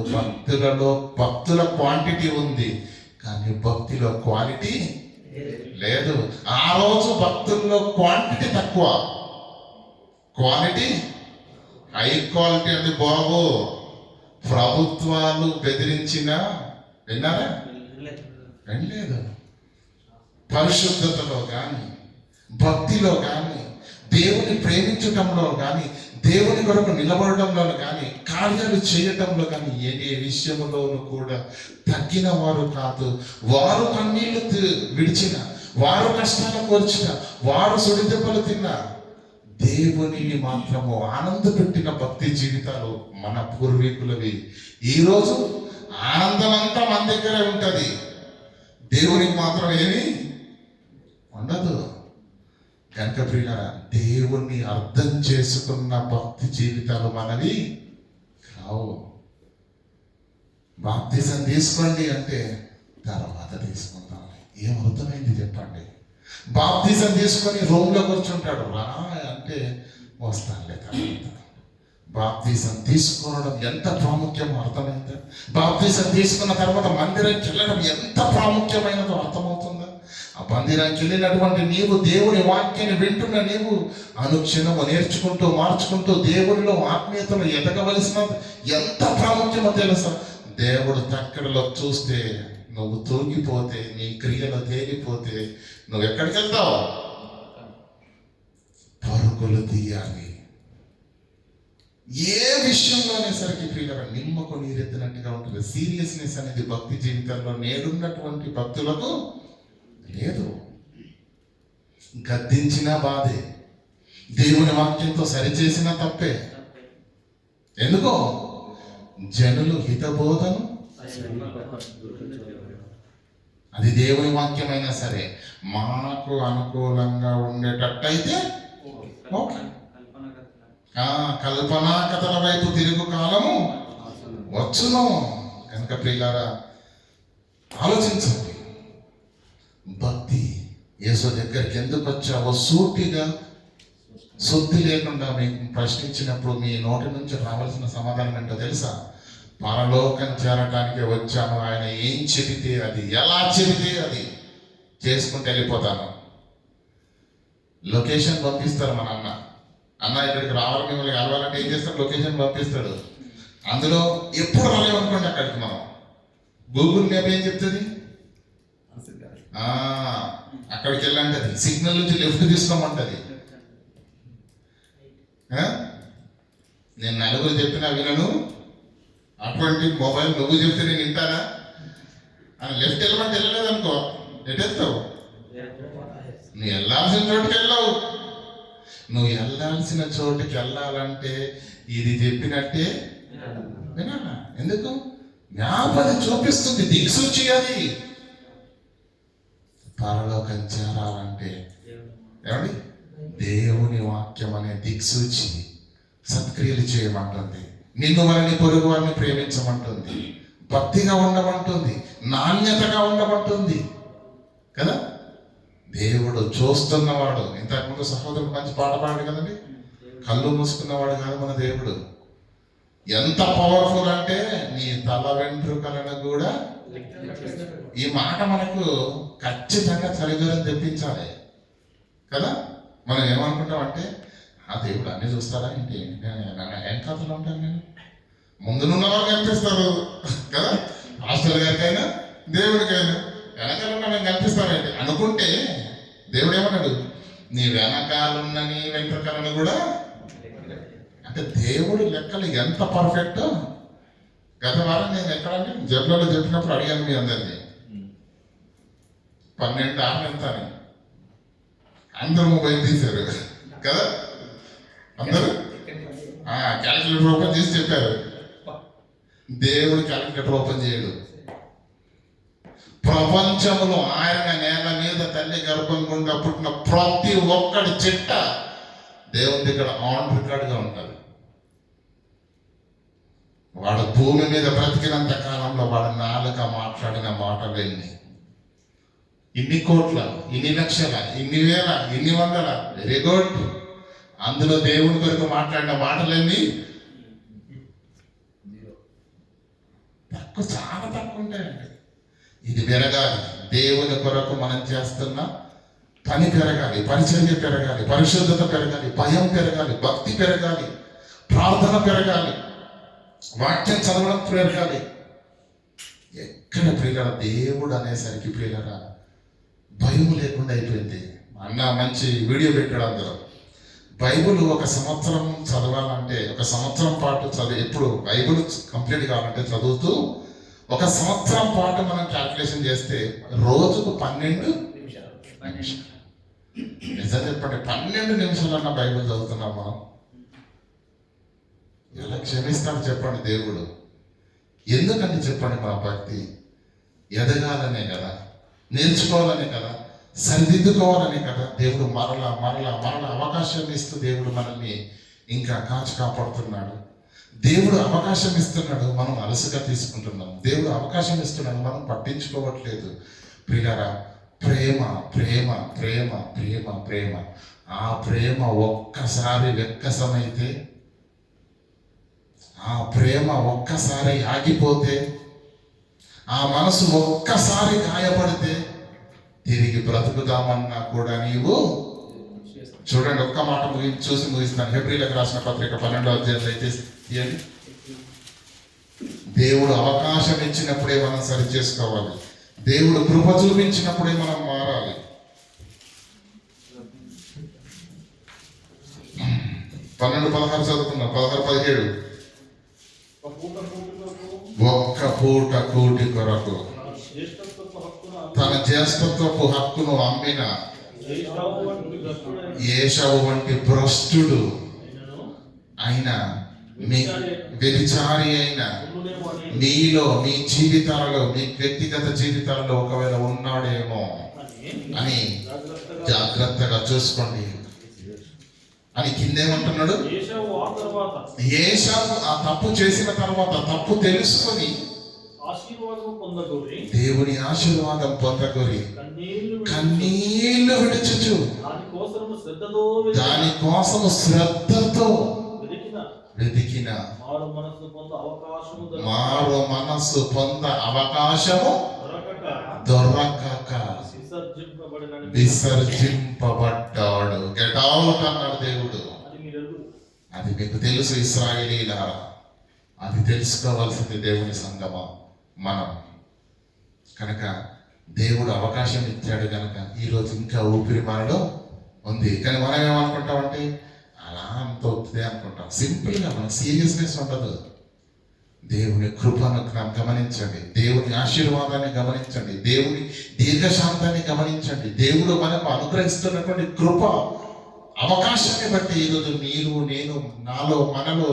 భక్తుల క్వాంటిటీ ఉంది, కానీ భక్తిలో క్వాలిటీ లేదు. ఆ రోజు భక్తుల్లో క్వాంటిటీ తక్కువ, క్వాలిటీ హై క్వాలిటీ అది బాబు. ప్రభుత్వాలు బెదిరించినా విన్నారా? వినలేదు. పరిశుద్ధతలో కానీ, భక్తిలో కానీ, దేవుని ప్రేమించటంలో కానీ, దేవుని కొరకు నిలబడటంలో కానీ, కార్యాలు చేయటంలో కానీ ఏ విషయంలోనూ కూడా తగ్గిన వారు కాదు. వారు కన్నీళ్లు విడిచిన, వారు కష్టాలు కోర్చిన, వారు సుడిదెబ్బలు తిన్న దేవునిని మాత్రము ఆనందపెట్టిన భక్తి జీవితాలు మన పూర్వీకులవి. ఈరోజు ఆనందం అంతా మన దగ్గరే ఉంటుంది, దేవునికి మాత్రం ఏమీ ఉండదు. కనుక ప్రియులారా, దేవుణ్ణి అర్థం చేసుకున్న భక్తి జీవితాలు మనవి కావు. బాప్తిజం తీసుకోండి అంటే తర్వాత తీసుకుందాం. ఏం అర్థమైంది చెప్పండి? బాప్తిజం తీసుకొని రూమ్లో కూర్చుంటాడు, రా అంటే వస్తానులే తర్వాత. బాప్తిజం తీసుకోవడం ఎంత ప్రాముఖ్యమో అర్థమైందా? బాప్తిజం తీసుకున్న తర్వాత మందిరానికి వెళ్ళడం ఎంత ప్రాముఖ్యమైనదో అర్థమవుతుందా? ఆ మందిరానికి వెళ్ళినటువంటి నీవు, దేవుని వాక్యాన్ని వింటున్న నీవు అనుక్షణము నేర్చుకుంటూ మార్చుకుంటూ దేవునిలో ఆత్మీయతను ఎదగవలసిన ఎంత ప్రాముఖ్యమో తెలుసా? దేవుడు తక్కడలో చూస్తే నువ్వు తూగిపోతే, నీ క్రియలు తేలిపోతే నువ్వు ఎక్కడికి వెళ్తావు? పరుగులు తీయాలి. ఏ విషయంలోనే సరికి ప్రియుల నిమ్మకు నీరెత్తినట్టుగా ఉంటుంది. సీరియస్నెస్ అనేది భక్తి జీవితంలో నేడున్నటువంటి భక్తులకు లేదు. గద్దించిన బాధే, దేవుని వాక్యంతో సరిచేసిన తప్పే. ఎందుకో జనులు హితబోధను, అది దేవుని వాక్యమైనా సరే మాకు అనుకూలంగా ఉండేటట్టయితే ఓకే. కల్పనా కథల వైపు తిరుగు కాలము వచ్చును. కనుక ప్రియులారా ఆలోచించండి. భక్తి యేసు దగ్గరికి ఎందుకు వచ్చావో సూటిగా శుద్ధి లేకుండా మీకు ప్రశ్నించినప్పుడు మీ నోటి నుంచి రావాల్సిన సమాధానం ఏంటో తెలుసా? పరలోకం చేరటానికి వచ్చాను. ఆయన ఏం చెబితే అది, ఎలా చెబితే అది చేసుకుంటూ వెళ్ళిపోతాను. లొకేషన్ పంపిస్తారు మన అన్న ఇక్కడికి రావాలి, మిమ్మల్ని కలవాలంటే ఏం చేస్తాడు? లొకేషన్ పంపిస్తాడు. అందులో ఎప్పుడు రాలేమనుకోండి అక్కడికి మనం గూగుల్ మ్యాప్ ఏం చెప్తుంది? అక్కడికి వెళ్ళంటది, సిగ్నల్ నుంచి లెఫ్ట్ తీసుకోమంటది. నేను నలుగురు చెప్పినా వినను, అటువంటి మొబైల్ నువ్వు చెప్తే నేను వింటానా? అని లెఫ్ట్ వెళ్ళమంటే వెళ్ళలేదు అనుకో, ఎటు వెళ్తావు? నువ్వు వెళ్ళాల్సిన చోటుకి వెళ్ళావు. నువ్వు వెళ్ళాల్సిన చోటుకి వెళ్ళాలంటే ఇది చెప్పినట్టే వినాలా? ఎందుకు? జ్ఞాపకం చూపిస్తుంది, దిక్సూచి. అది పరలోకం చేరాలంటే ఏమండి? దేవుని వాక్యం అనే దిక్సూచి సత్క్రియలు చేయమంటుంది. నిన్ను వారిని పొరుగు వారిని ప్రేమించమంటుంది, భక్తిగా ఉండమంటుంది, నాణ్యతగా ఉండమంటుంది కదా. దేవుడు చూస్తున్నవాడు. ఇంతకుముందు సహోదరుడు మంచి పాట పాడాడు కదండి, కళ్ళు మూసుకున్నవాడు కాదు మన దేవుడు. ఎంత పవర్ఫుల్ అంటే నీ తల వెంట్రుకలను కూడా. ఈ మాట మనకు ఖచ్చితంగా చలిదూరం తెప్పించాలి కదా. మనం ఏమనుకుంటాం అంటే ఆ దేవుడు అన్ని చూస్తారా ఏంటి? ఏం కథలు ఉంటాను నేను, ముందునున్న వాళ్ళు కనిపిస్తారు కదా, మాస్టర్ గారికైనా దేవుడికైనా. వెనకాలన్న మేము కనిపిస్తామేంటి అనుకుంటే దేవుడు ఏమన్నాడు? నీ వెనకాలన్న నీ వెంట్రుకలను కూడా. అంటే దేవుడు లెక్కలు ఎంత పర్ఫెక్ట్. గత వారం నేను ఎక్కడంటే జబ్లలో చెప్పినప్పుడు అడిగాను మీ అందరినీ, 12 ఆరు ఎంత అని. అందరూ మొబైల్ తీశారు కదా, అందరూ క్యాలిక్యులేటర్ ఓపెన్ చేసి చెప్పారు. దేవుడు క్యాలిక్యులేటర్ ఓపెన్ చేయడు. ప్రపంచంలో ఆయన నేల మీద తల్లి గర్భం గుండా పుట్టిన ప్రతి ఒక్కడి చిట్ట దేవుడి దగ్గర ఆన్ రికార్డుగా ఉంటుంది. వాడు భూమి మీద బ్రతికినంత కాలంలో వాడు నాలుక మాట్లాడిన మాటలు ఇన్ని కోట్ల, ఇన్ని లక్షల, ఇన్ని వేల, ఇన్ని వందల. Very good. అందులో దేవుడి కొరకు మాట్లాడిన మాటలన్నీ తక్కువ, చాలా తక్కువ ఉంటాయండి. ఇది పెరగాలి. దేవుని కొరకు మనం చేస్తున్న పని పెరగాలి, పరిచర్య పెరగాలి, పరిశుద్ధత పెరగాలి, భయం పెరగాలి, భక్తి పెరగాలి, ప్రార్థన పెరగాలి, వాక్యం చదవడం పెరగాలి. ఎక్కడ ప్రియులరా దేవుడు అనేసరికి ప్రియులరా భయం లేకుండా అయిపోయింది. అన్న మంచి వీడియో పెట్టాడు అందులో. బైబుల్ 1 సంవత్సరం చదవాలంటే, 1 సంవత్సరం పాటు చదివి, ఎప్పుడు బైబుల్ కంప్లీట్ కావాలంటే చదువుతూ 1 సంవత్సరం పాటు మనం క్యాల్కులేషన్ చేస్తే రోజుకు 12 నిమిషాలు. నిజం చెప్పండి, 12 నిమిషాలన్నా బైబుల్ చదువుతున్నాం మనం. ఎలా క్షమిస్తాడు చెప్పండి దేవుడు? ఎందుకంటే చెప్పండి, మా భక్తి ఎదగాలనే కదా, నేర్చుకోవాలనే కదా, సరిదిద్దుకోవాలనే కదా దేవుడు మరలా మరలా మరలా అవకాశాన్ని ఇస్తూ దేవుడు మనల్ని ఇంకా కాచి కాపాడుతున్నాడు. దేవుడు అవకాశం ఇస్తున్నాడు, మనం అలసుగా తీసుకుంటున్నాం. దేవుడు అవకాశం ఇస్తున్నాడు, మనం పట్టించుకోవట్లేదు. ప్రియులారా, ప్రేమ ప్రేమ ప్రేమ ప్రేమ ప్రేమ. ఆ ప్రేమ ఒక్కసారి వెక్కసమైతే, ఆ ప్రేమ ఒక్కసారి ఆగిపోతే, ఆ మనసు ఒక్కసారి గాయపడితే తిరిగి బ్రతుకుదామన్నా కూడా నీవు చూడండి. ఒక్క మాట చూసి ముగిస్తాను. హెబ్రీలకు రాసిన పత్రిక 12వ అధ్యాయం దయచేసి తీయండి. దేవుడు అవకాశం ఇచ్చినప్పుడే మనం సరి చేసుకోవాలి. దేవుడు కృప చూపించినప్పుడే మనం మారాలి. 12:16 చదువుకున్నాం. 16-17. ఒక్క పూట కూటి కొరకు తన జ్యేష్ఠత్వపు హక్కును అమ్మిన ఏశావు వంటి భ్రష్టుడు అయిన మీ వ్యభిచారి అయిన మీలో, మీ జీవితాలలో, మీ వ్యక్తిగత జీవితాలలో ఒకవేళ ఉన్నాడేమో అని జాగ్రత్తగా చూసుకోండి అని కిందేమంటున్నాడు? ఏశావు ఆ తప్పు చేసిన తర్వాత తప్పు తెలుసుకొని దేవుని ఆశీర్వాదం పొందగోరి కన్నీళ్లు విడుచుచు దానికోసము శ్రద్ధతో వెతికిన మారు మనస్సు పొంద అవకాశము దొరకక విసర్జింపబడ్డాడు. గెట్ అవుట్ అన్నాడు దేవుడు. అది మీరు ఎరుగురు. అది మీకు తెలుసు ఇశ్రాయేలీయులారా. అది తెలుసుకోవాల్సింది దేవుని సంగమా మనం. కనుక దేవుడు అవకాశం ఇచ్చాడు కనుక ఈరోజు ఇంకా ఊపిరి మనలో ఉంది. కానీ మనం ఏమనుకుంటామంటే అలా అంత అవుతుంది అనుకుంటాం. సింపుల్గా మనం సీరియస్నెస్ ఉండదు. దేవుని కృపను గమనించండి, దేవుని ఆశీర్వాదాన్ని గమనించండి, దేవుని దీర్ఘశాంతాన్ని గమనించండి. దేవుడు మనకు అనుగ్రహిస్తున్నటువంటి కృప అవకాశాన్ని బట్టి ఈరోజు మీరు నేను నాలో మనలో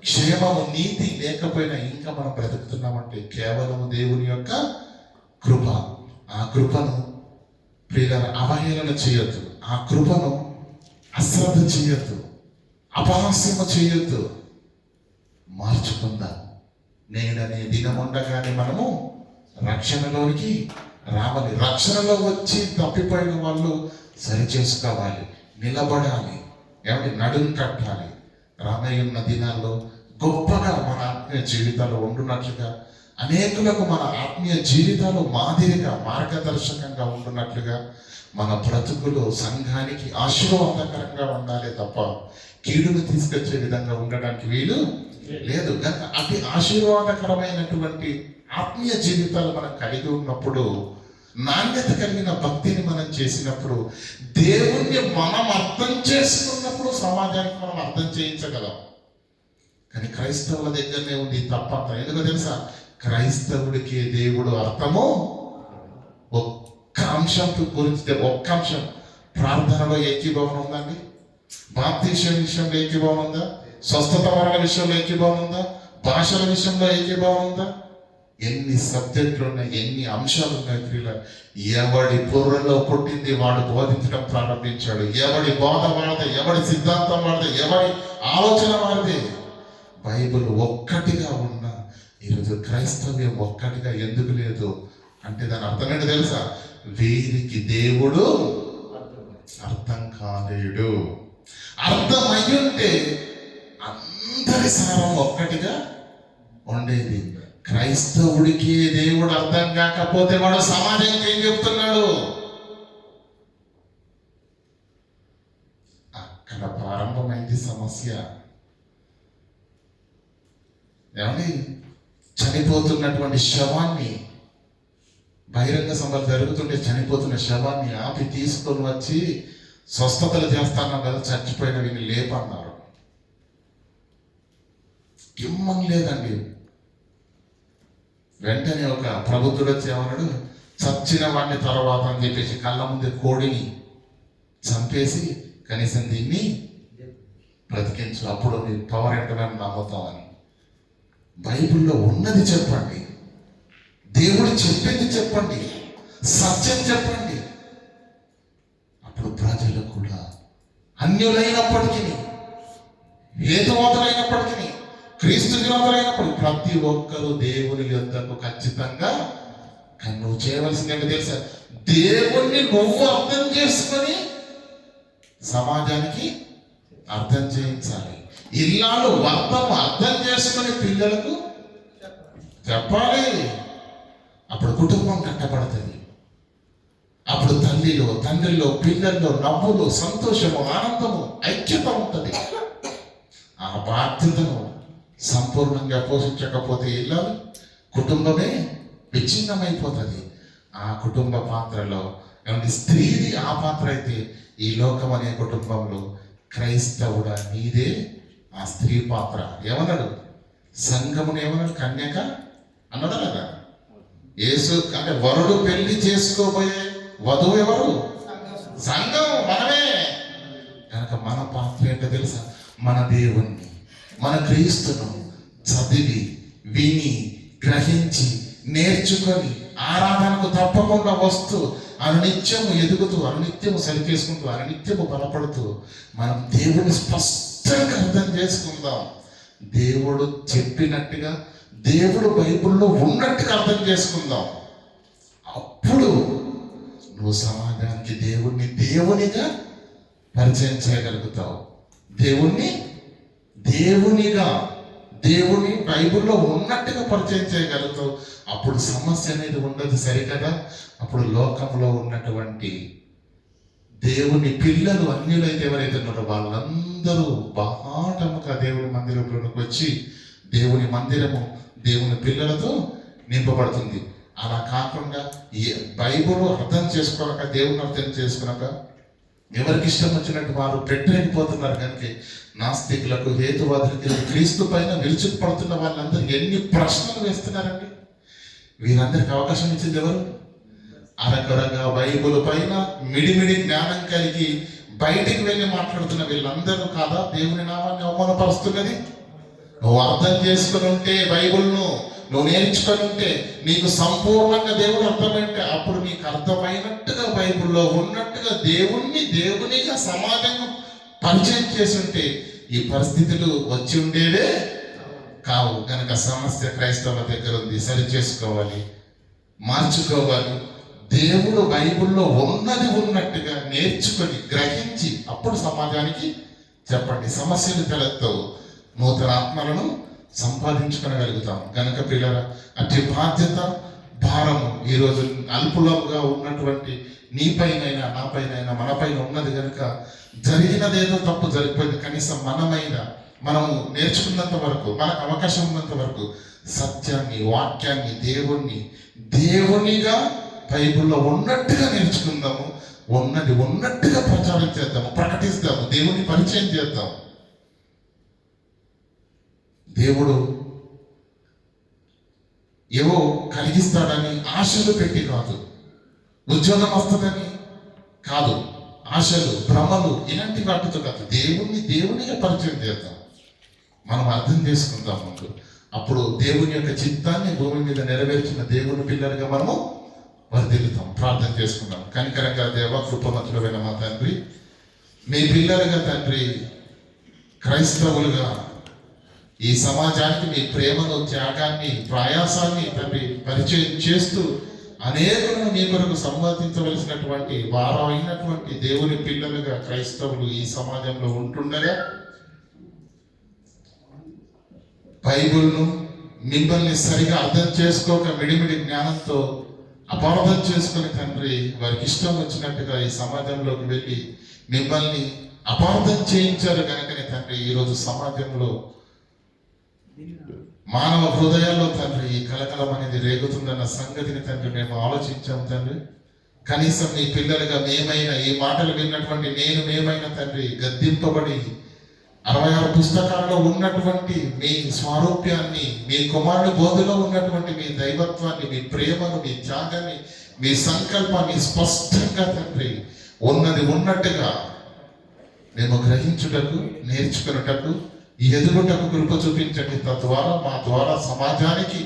క్షేమము నీతి లేకపోయినా ఇంకా మనం బ్రతుకుతున్నామంటే కేవలం దేవుని యొక్క కృప. ఆ కృపను ప్రియులారా అవహేళన చేయొద్దు. ఆ కృపను అశ్రద్ధ చేయొద్దు, అపహాస్యము చేయొద్దు. మార్చుకుందాం. నేననే దినం ఉండగానే మనము రక్షణలోనికి రావాలి. రక్షణలో వచ్చి తప్పిపోయిన వాళ్ళు సరి చేసుకోవాలి, నిలబడాలి, ఏమంటే నడుం కట్టాలి. రామయ్యున్న దినాల్లో గొప్పగా మన ఆత్మీయ జీవితాలు ఉండున్నట్లుగా, అనేకులకు మన ఆత్మీయ జీవితాలు మాదిరిగా మార్గదర్శకంగా ఉంటున్నట్లుగా మన బ్రతుకులు సంఘానికి ఆశీర్వాదకరంగా ఉండాలి తప్ప కీడును తీసుకొచ్చే విధంగా ఉండడానికి వీలు లేదు. కనుక అతి ఆశీర్వాదకరమైనటువంటి ఆత్మీయ జీవితాలు మనం కలిగి ఉన్నప్పుడు, నాణ్యత కలిగిన భక్తిని మనం చేసినప్పుడు, దేవుణ్ణి మనం అర్థం చేసుకున్నప్పుడు సమాజానికి మనం అర్థం చేయించగలం. కానీ క్రైస్తవుల దగ్గరనే ఉంది తప్పంత. ఎందుకో తెలుసా? క్రైస్తవుడికి దేవుడు అర్థము ఒక్క అంశం గురించి, ఒక్క అంశం ప్రార్థనలో ఏకీభవనం ఉందండి, బాప్తీసం విషయంలో ఏకీభవనం ఉందా, స్వస్థత వరాల విషయంలో ఏకీభవనం ఉందా, భాషల విషయంలో ఏకీభవనం ఉందా? ఎన్ని సబ్జెక్టులు ఉన్నాయి, ఎన్ని అంశాలు ఉన్నాయి ప్రియులారా. ఎవడి బుర్రలో పుట్టింది వాడు బోధించడం ప్రారంభించాడు. ఎవడి బోధ వాడితే, ఎవడి సిద్ధాంతం వాడితే, ఎవడి ఆలోచన వాడితే. బైబిల్ ఒక్కటిగా ఉన్న ఈరోజు క్రైస్తవ్యం ఒక్కటిగా ఎందుకు లేదు అంటే దాని అర్థం ఏంటో తెలుసా? వీరికి దేవుడు అర్థం కాలేడు. అర్థం అయ్యుంటే అందరి సారం ఒక్కటిగా ఉండేది. క్రైస్తవుడికి దేవుడు అర్థం కాకపోతే వాడు సమాజానికి ఏం చెప్తున్నాడు? అక్కడ ప్రారంభమైంది సమస్య. ఏమండి, చనిపోతున్నటువంటి శవాన్ని, బహిరంగ సభలు జరుగుతుంటే చనిపోతున్న శవాన్ని ఆపి తీసుకొని వచ్చి స్వస్థతలు చేస్తాను కదా, చచ్చిపోయిన వీళ్ళు లేపన్నారు. కిమ్మం లేదండి. వెంటనే ఒక ప్రబుద్ధుడు వచ్చి ఏమన్నాడు? చచ్చిన వాడిని తర్వాత అని చెప్పేసి కళ్ళ ముందే కోడిని చంపేసి కనీసం దీన్ని బ్రతికించు, అప్పుడు నీ పవర్ ఏంటో నమ్ముతామని. బైబిల్లో ఉన్నది చెప్పండి, దేవుడు చెప్పింది చెప్పండి, సత్యం చెప్పండి. అప్పుడు ప్రజలు కూడా అన్యులైనప్పటికీ, హేతువాదులైనప్పటికీ, క్రీస్తు విరోధులైనప్పటికీ ప్రతి ఒక్కరూ దేవుని యొద్దకు ఖచ్చితంగా నువ్వు చేయవలసింది ఏంటో తెలుసా? దేవుణ్ణి నువ్వు అర్థం చేసుకొని సమాజానికి అర్థం చేయించాలి. ఇల్లాలు వర్తం అర్థం చేసుకొని పిల్లలకు చెప్పాలి. అప్పుడు కుటుంబం కట్టబడుతుంది. అప్పుడు తల్లిలో, తండ్రిలో, పిల్లల్లో నవ్వులు, సంతోషము, ఆనందము, ఐక్యత ఉంటుంది. ఆ బాధ్యతను సంపూర్ణంగా పోషించకపోతే ఇల్లాలు, కుటుంబమే విచ్ఛిన్నమైపోతుంది. ఆ కుటుంబ పాత్రలో ఏమంటే స్త్రీది ఆ పాత్ర అయితే ఈ లోకం అనే కుటుంబంలో క్రైస్తవుడా నీదే ఆ స్త్రీ పాత్ర. ఏమన్నాడు? సంఘమును ఏమన్నాడు? కన్యక అన్నాడు కదా. యేసు అంటే వరుడు పెళ్లి చేసుకోబోయే వధువు ఎవరు? సంఘం, మనమే. కనుక మన పాత్ర ఏంటో తెలుసా? మన దేవుణ్ణి, మన క్రీస్తును చదివి, విని, గ్రహించి, నేర్చుకొని ఆరాధనకు తప్పకుండా వస్తూ అనునిత్యము ఎదుగుతూ, అనునిత్యము సరిచేసుకుంటూ, అనునిత్యము బలపడుతూ మనం దేవుని స్పష్టంగా అర్థం చేసుకుందాం. దేవుడు చెప్పినట్టుగా, దేవుడు బైబిల్లో ఉన్నట్టుగా అర్థం చేసుకుందాం. అప్పుడు నువ్వు సమాజానికి దేవుణ్ణి దేవునిగా పరిచయం చేయగలుగుతావు. దేవుణ్ణి దేవునిగా, దేవుని బైబిల్లో ఉన్నట్టుగా పరిచయం చేయగలుగుతావు. అప్పుడు సమస్య అనేది ఉండదు, సరికదా. అప్పుడు లోకంలో ఉన్నటువంటి దేవుని పిల్లలు అన్యులైతే ఎవరైతే ఉన్నారో వాళ్ళందరూ బాహాటముగా దేవుని మందిరంలోకి వచ్చి దేవుని మందిరము దేవుని పిల్లలతో నింపబడుతుంది. అలా కాకుండా ఈ బైబిల్ అర్థం చేసుకోనక, దేవుని అర్థం చేసుకున్నాక ఎవరికి ఇష్టం వచ్చినట్టు వారు పెట్టలేకపోతున్నారు. కనుక నాస్తికులకు, హేతువాదులకు, క్రీస్తు పైన విరుచుకుపడుతున్న వాళ్ళందరూ ఎన్ని ప్రశ్నలు వేస్తున్నారండి. వీరందరికి అవకాశం ఇచ్చింది ఎవరు? అరకొరగా బైబిల్ పైన మిడిమిడి జ్ఞానం కలిగి బయటికి వెళ్ళి మాట్లాడుతున్న వీళ్ళందరూ కాదా దేవుని నామాన్ని అవమానపరుస్తున్నది? నువ్వు అర్థం చేసుకుని ఉంటే బైబిల్ను నువ్వు నేర్చుకొని ఉంటే, నీకు సంపూర్ణంగా దేవుడు అర్థమైంటే, అప్పుడు నీకు అర్థమైనట్టుగా బైబిల్లో ఉన్నట్టుగా దేవునిగా సమాజంగా పరిచయం చేసి ఉంటే ఈ పరిస్థితులు వచ్చి ఉండేవే కావు. కనుక సమస్య క్రైస్తవుల దగ్గర ఉంది. సరి చేసుకోవాలి, మార్చుకోవాలి. దేవుడు బైబిల్లో ఉన్నది ఉన్నట్టుగా నేర్చుకొని గ్రహించి అప్పుడు సమాజానికి చెప్పండి. సమస్యలు తలెత్తవు, నూతన ఆత్మలను సంపాదించుకోగలుగుతాం. కనుక పిల్లల అట్టి బాధ్యత, భారము ఈరోజు అల్పులంగా ఉన్నటువంటి నీపైనైనా నాపైనైనా మనపైన ఉన్నది. కనుక జరిగినదేదో తప్పు జరిగిపోయింది, కనీసం మనము నేర్చుకున్నంత వరకు, మనకు అవకాశం ఉన్నంత వరకు సత్యాన్ని, వాక్యాన్ని, దేవునిగా బైబిల్లో ఉన్నట్టుగా నేర్చుకుందాము. ఉన్నది ఉన్నట్టుగా ప్రచారం చేద్దాము, ప్రకటిస్తాము, దేవుని పరిచయం చేద్దాం. దేవుడు ఏవో కలిగిస్తాడని ఆశలు పెట్టి కాదు, ఉద్యోగం వస్తుందని కాదు, ఆశలు, భ్రమలు ఇలాంటి వాటితో కాదు, దేవునిగా పరిచయం చేద్దాం. మనం అర్థం చేసుకుందాం ముందు. అప్పుడు దేవుని యొక్క చిత్తాన్ని భూమి మీద నెరవేర్చిన దేవుని పిల్లలుగా మనము వర్ధిల్లుతాం. ప్రార్థన చేసుకుందాం. కనికరంగా దేవ, కృపమతులైన మా తండ్రి, మీ పిల్లలుగా తండ్రి, క్రైస్తవులుగా ఈ సమాజానికి మీ ప్రేమను, త్యాగాన్ని, ప్రయాసాన్ని తండ్రి పరిచయం చేస్తూ అనేకులను మీ కొరకు సంపాదించవలసినటువంటి వారైనటువంటి దేవుని పిల్లలుగా క్రైస్తవులు ఈ సమాజంలో ఉంటుండగా, బైబిల్ను మిమ్మల్ని సరిగా అర్థం చేసుకోక మిడిమిడి జ్ఞానంతో అపార్థం చేసుకుని తండ్రి వారికి ఇష్టం వచ్చినట్టుగా ఈ సమాజంలోకి వెళ్ళి మిమ్మల్ని అపార్థం చేయించారు. కనుకనే తండ్రి ఈరోజు సమాజంలో మానవ హృదయాల్లో తండ్రి ఈ కలకలం అనేది రేగుతుందన్న సంగతిని తండ్రి మేము ఆలోచించాము తండ్రి. కనీసం నీ పిల్లలుగా మేమైనా, ఈ మాటలు విన్నటువంటి మేమైనా తండ్రి గద్దింపబడి 66 పుస్తకాల్లో ఉన్నటువంటి మీ స్వారూప్యాన్ని, మీ కుమారుని బోధలో ఉన్నటువంటి మీ దైవత్వాన్ని, మీ ప్రేమను, మీ త్యాగాన్ని, మీ సంకల్పాన్ని స్పష్టంగా తండ్రి ఉన్నది ఉన్నట్టుగా మేము గ్రహించుటకు, నేర్చుకున్నటకు, ఎదుగుటకు కృప చూపించండి. తద్వారా మా ద్వారా సమాజానికి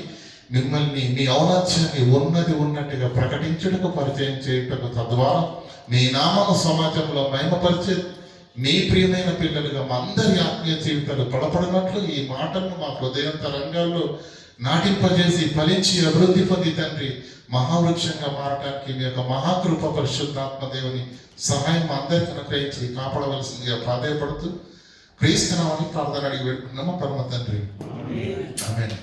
మిమ్మల్ని, మీ ఔన్నత్యాన్ని ఉన్నది ఉన్నట్టుగా ప్రకటించుటకు, పరిచయం చేయుటకు, తద్వారా మీ నామము సమాజంలో మహిమపరిచే మీ ప్రియమైన పిల్లలుగా మా అందరి ఆత్మీయ జీవితాలు బలపడినట్లు ఈ మాటలను మా హృదయంతరంగాల్లో నాటింపజేసి ఫలించి అభివృద్ధి పొంది తండ్రి మహావృక్షంగా మారటానికి మీ యొక్క మహాకృప పరిశుద్ధాత్మ దేవుని సహాయం మా అందరికీ అనుగ్రహించి కాపాడవలసిందిగా ప్రాధాయపడుతూ క్రీస్తునామని ప్రార్థన అడిగి పెట్టుకున్నాము పరమ తండ్రి. ఆమేన్.